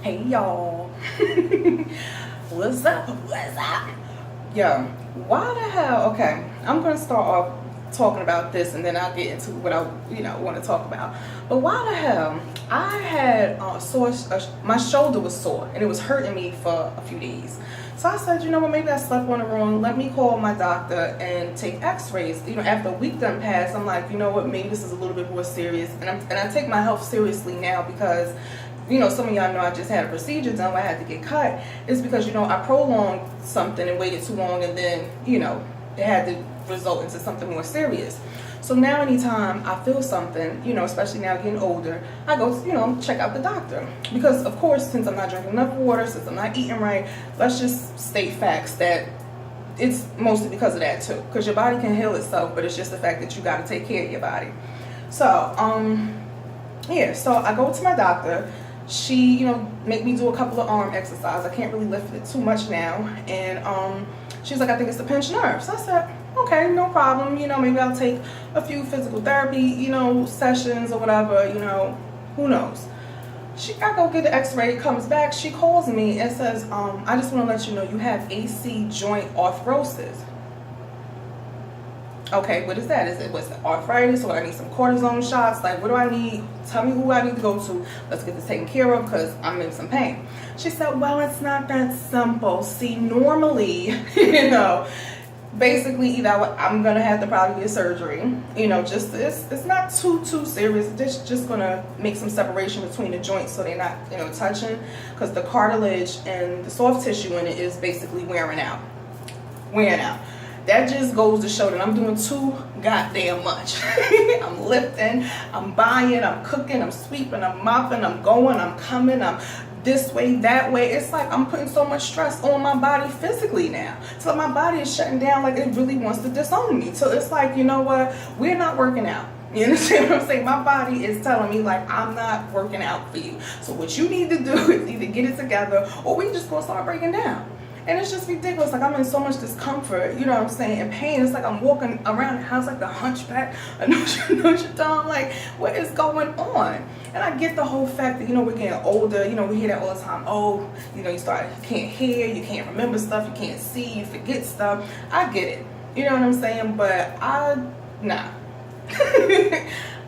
Hey y'all. What's up? What's up? Yo, why the hell? Okay, I'm gonna start off talking about this, and then I'll get into what I, want to talk about. But why the hell? I had my shoulder was sore, and it was hurting me for a few days. So I said, well, maybe I slept on it wrong. Let me call my doctor and take X-rays. After a week done passed, I'm like, you know what? Maybe this is a little bit more serious, and I take my health seriously now because, some of y'all know I just had a procedure done where I had to get cut. It's because, I prolonged something and waited too long, and then, it had to result into something more serious. So now anytime I feel something, especially now getting older, I go, check out the doctor. Because, of course, since I'm not drinking enough water, since I'm not eating right, let's just state facts that it's mostly because of that, too. Because your body can heal itself, but it's just the fact that you got to take care of your body. So, so I go to my doctor. She, make me do a couple of arm exercises. I can't really lift it too much now. And she's like, I think it's the pinched nerve. So I said, okay, no problem. Maybe I'll take a few physical therapy, sessions or whatever, who knows. I go get the x-ray, comes back, she calls me and says, I just want to let you know you have AC joint arthrosis. Okay, what is that? What's it, arthritis, or I need some cortisone shots? Like, what do I need? Tell me who I need to go to. Let's get this taken care of because I'm in some pain. She said, well, it's not that simple. See, normally, basically either I'm going to have to probably get surgery. Just this. It's not too serious. It's just going to make some separation between the joints so they're not, touching, because the cartilage and the soft tissue in it is basically wearing out. That just goes to show that I'm doing too goddamn much. I'm lifting, I'm buying, I'm cooking, I'm sweeping, I'm mopping, I'm going, I'm coming, I'm this way, that way. It's like I'm putting so much stress on my body physically now. So my body is shutting down, like it really wants to disown me. So it's like, you know what? We're not working out. You understand what I'm saying? My body is telling me, like, I'm not working out for you. So what you need to do is either get it together or we just gonna start breaking down. And it's just ridiculous. Like, I'm in so much discomfort, you know what I'm saying, and pain. It's like I'm walking around the house like the hunchback of Notre Dame. Like, what is going on? And I get the whole fact that, we're getting older. We hear that all the time. Oh, you can't hear, you can't remember stuff, you can't see, you forget stuff. I get it. You know what I'm saying? But nah.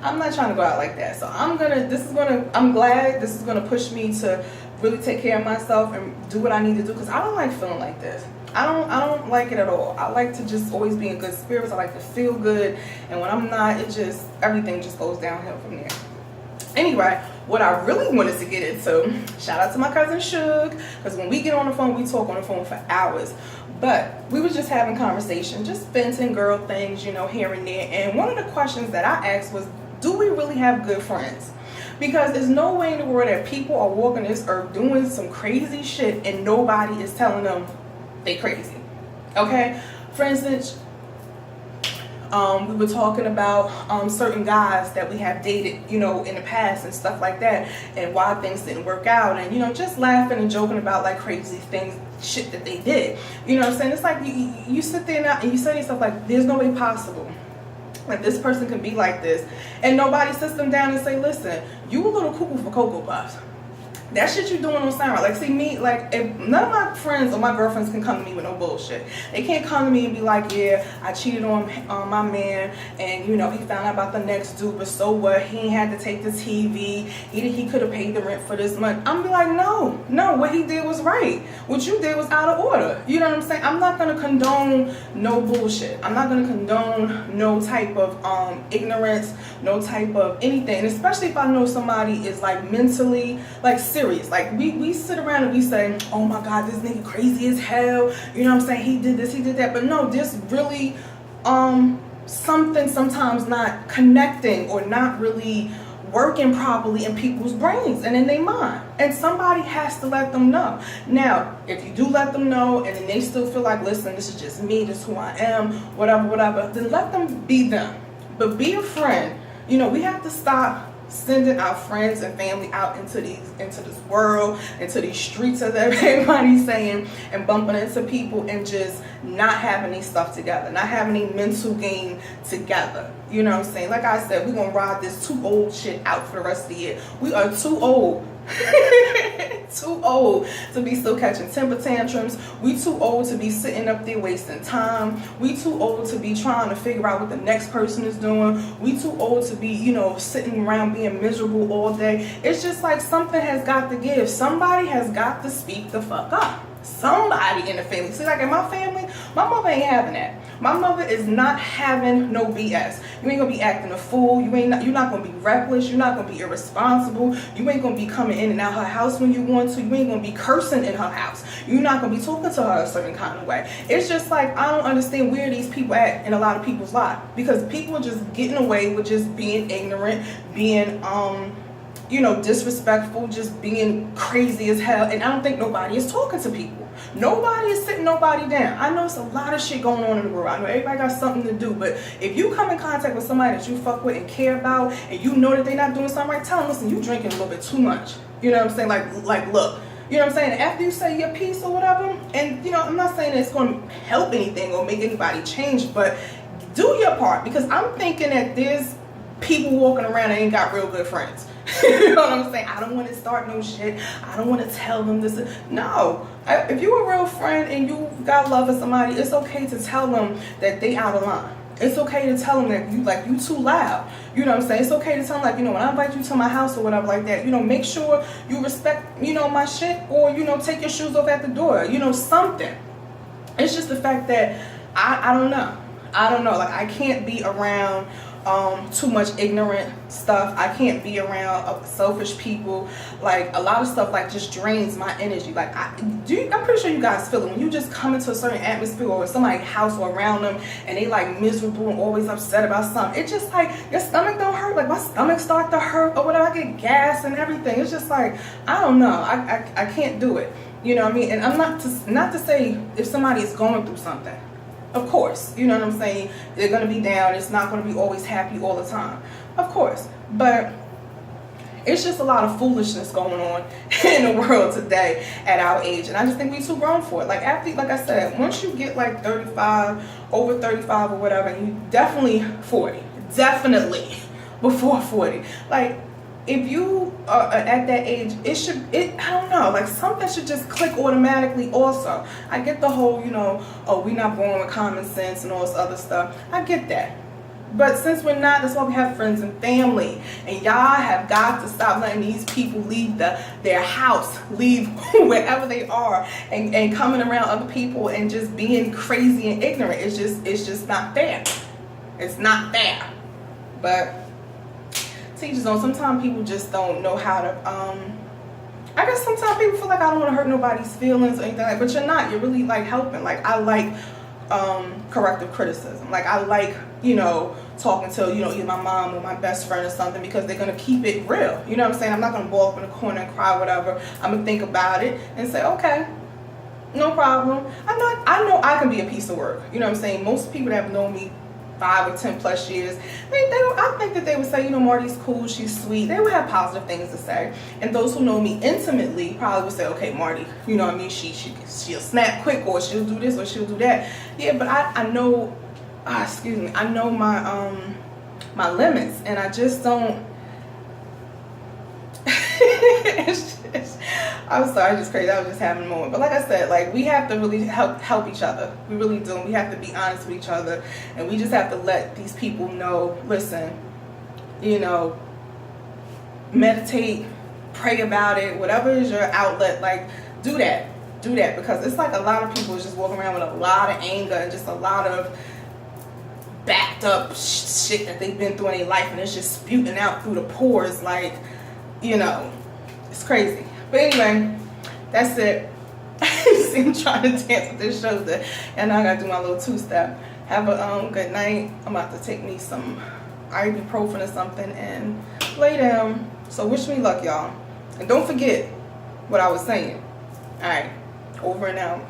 I'm not trying to go out like that. So I'm glad this is gonna push me to really take care of myself and do what I need to do, because I don't like feeling like this. I don't like it at all. I like to just always be in good spirits. I like to feel good, and when I'm not, everything just goes downhill from there. Anyway, what I really wanted to get into, shout out to my cousin Suge, because when we get on the phone, we talk on the phone for hours. But we was just having conversation, just venting girl things, here and there. And one of the questions that I asked was, do we really have good friends? Because there's no way in the world that people are walking this earth doing some crazy shit and nobody is telling them they crazy. Okay? For instance, we were talking about certain guys that we have dated, in the past and stuff like that, and why things didn't work out, and just laughing and joking about like crazy things, shit that they did. You know what I'm saying? It's like you sit there now and you say to yourself, like, there's no way possible that this person can be like this, and nobody sits them down and say, listen, you a little cuckoo for Cocoa Puffs. That shit you doing don't sound right. Like, see, me, like, if none of my friends or my girlfriends can come to me with no bullshit. They can't come to me and be like, yeah, I cheated on my man, and, he found out about the next dude, but so what? He ain't had to take the TV. He could have paid the rent for this month. I'm be like, no, what he did was right. What you did was out of order. You know what I'm saying? I'm not going to condone no bullshit. I'm not going to condone no type of ignorance, no type of anything. And especially if I know somebody is, like, mentally, like, serious. Like, we sit around and we say, oh my God, this nigga crazy as hell. You know what I'm saying? He did this, he did that. But no, there's really something sometimes not connecting or not really working properly in people's brains and in their mind. And somebody has to let them know. Now, if you do let them know and then they still feel like, listen, this is just me, this is who I am, whatever, then let them be them. But be a friend. We have to stop sending our friends and family out into this world, into these streets, as everybody's saying, and bumping into people and just not having any stuff together, not having any mental game together. You know what I'm saying? Like I said, we're gonna ride this too old shit out for the rest of the year. We are too old too old to be still catching temper tantrums. We too old to be sitting up there wasting time. We too old to be trying to figure out what the next person is doing. We too old to be, you know, sitting around being miserable all day. It's just like something has got to give. Somebody has got to speak the fuck up. Somebody in the family. See, like in my family, my mother ain't having that. My mother is not having no BS. You ain't gonna be acting a fool. You're not gonna be reckless. You're not gonna be irresponsible. You ain't gonna be coming in and out her house when you want to. You ain't gonna be cursing in her house. You're not gonna be talking to her a certain kind of way. It's just like, I don't understand where these people at in a lot of people's lives, because people are just getting away with just being ignorant, being you know, disrespectful, just being crazy as hell. And I don't think nobody is talking to people. Nobody is sitting nobody down. I know it's a lot of shit going on in the world. I know everybody got something to do, but if you come in contact with somebody that you fuck with and care about, and you know that they're not doing something right, tell them, listen, you drinking a little bit too much. You know what I'm saying? Like look, you know what I'm saying? After you say your piece or whatever, and you know, I'm not saying it's going to help anything or make anybody change, but do your part, because I'm thinking that there's people walking around that ain't got real good friends. You know what I'm saying? I don't want to start no shit. I don't want to tell them this. No. If you're a real friend and you got love for somebody, it's okay to tell them that they out of line. It's okay to tell them that you too loud. You know what I'm saying? It's okay to tell them, like, you know, when I invite you to my house or whatever like that, you know, make sure you respect, you know, my shit, or, you know, take your shoes off at the door. You know, something. It's just the fact that I don't know. I don't know. Like, I can't be around too much ignorant stuff. I can't be around selfish people. Like, a lot of stuff like just drains my energy. Like, I'm pretty sure you guys feel it when you just come into a certain atmosphere or somebody's house or around them and they like miserable and always upset about something. It's just like your stomach don't hurt. Like, my stomach start to hurt or whatever. I get gas and everything. It's just like, I don't know. I can't do it. You know what I mean? And I'm not to say if somebody is going through something. Of course, you know what I'm saying? They're going to be down. It's not going to be always happy all the time. Of course. But it's just a lot of foolishness going on in the world today at our age. And I just think we too grown for it. Like, after, like I said, once you get like 35, over 35 or whatever, and you definitely 40. Definitely before 40. Like, if you are at that age, I don't know, like something should just click automatically also. I get the whole, you know, oh, we're not born with common sense and all this other stuff. I get that. But since we're not, that's why we have friends and family. And y'all have got to stop letting these people leave their house, leave wherever they are, and coming around other people and just being crazy and ignorant. It's just not fair. It's not fair. But teachers don't. Sometimes people just don't know how to, I guess sometimes people feel like I don't want to hurt nobody's feelings or anything like that, but you're not. You're really like helping. Like, I like corrective criticism. Like, I like, you know, talking to, you know, either my mom or my best friend or something, because they're going to keep it real. You know what I'm saying? I'm not going to ball up in the corner and cry, whatever. I'm going to think about it and say, okay, no problem. I know I can be a piece of work. You know what I'm saying? Most people that have known me 5 or 10 plus years, I think that they would say, you know, Marty's cool, she's sweet. They would have positive things to say. And those who know me intimately probably would say, okay, Marty, you know what I mean, she'll snap quick, or she'll do this or she'll do that. Yeah, but I know, I know my my limits, and I just don't. I'm sorry, it's just crazy. I was just having a moment. But like I said, like, we have to really help each other. We really do. We have to be honest with each other. And we just have to let these people know, listen, you know, meditate, pray about it, whatever is your outlet, like, do that. Do that. Because it's like a lot of people is just walking around with a lot of anger and just a lot of backed up shit that they've been through in their life, and it's just spewing out through the pores, like, you know, it's crazy. But anyway, that's it. See, I'm trying to dance with this shoulder, and now I gotta do my little two-step. Have a good night. I'm about to take me some ibuprofen or something and lay down. So wish me luck, y'all. And don't forget what I was saying. All right, over and out.